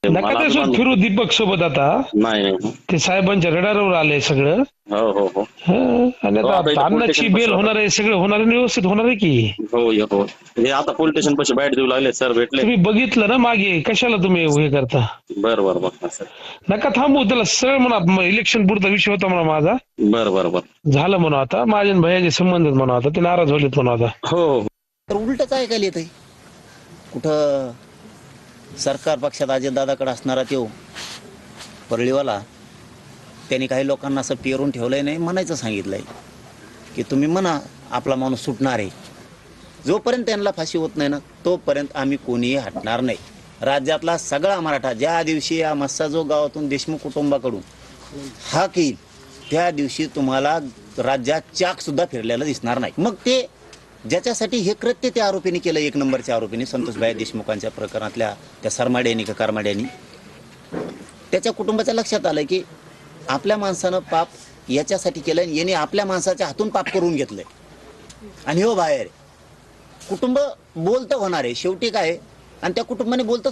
नका मला ते अभिमान फिरू दीपक सोबत आता नाही. ते साहेबांच्या रडारवर आले सगळं. हो हो हो आणि हो, आता आता इथं पोलीस अन्नाची स्टेशन बेल पाशी होणार आहे, सगळं होणार आहे, व्यवस्थित होणार आहे की. हो हो हे आता पोलीस स्टेशन पाशी बाईट देऊ लागले, सर भेटले. तुम्ही बघितलं ना मागे, कशाला तुम्ही हे करता. बर बर बर सर. नका थांबू त्याला, सरळ म्हणा इलेक्शन पुरता विषय होता म्हणा माझा, बर बर बर झालं म्हणा आता, माझ्या आणि भैयाचे संबंध आहेत म्हणा आता, ते नाराज झालेत म्हणा आता. हो हो तर उलटच ऐकायला येत आहे. कुठं सरकार पक्षात अजितदादाकडे असणारा तो परळीवाला त्यांनी काही लोकांना असं पेरून ठेवलंय, नाही म्हणायचं सांगितलंय की तुम्ही म्हणा आपला माणूस सुटणार आहे. जोपर्यंत त्यांना फाशी होत नाही ना तोपर्यंत आम्ही कोणीही हटणार नाही. राज्यातला सगळा मराठा ज्या दिवशी या मस्साजोग गावातून देशमुख कुटुंबाकडून हाक येईल त्या दिवशी तुम्हाला राज्यात चाक सुद्धा फिरलेला दिसणार नाही. मग ते ज्याच्यासाठी हे कृत्य त्या आरोपीने केलं, 1 नंबरच्या आरोपीने, संतोषभाई देशमुखांच्या प्रकरणातल्या त्या सरमाड्यांनी का कारमाड्यांनी, त्याच्या कुटुंबाच्या लक्षात आलं की आपल्या माणसानं पाप याच्यासाठी केलं आणि याने आपल्या माणसाच्या हातून पाप करून घेतलंय आणि हो बाहेर कुटुंब बोलतं होणार आहे शेवटी काय, आणि त्या कुटुंबाने बोलतं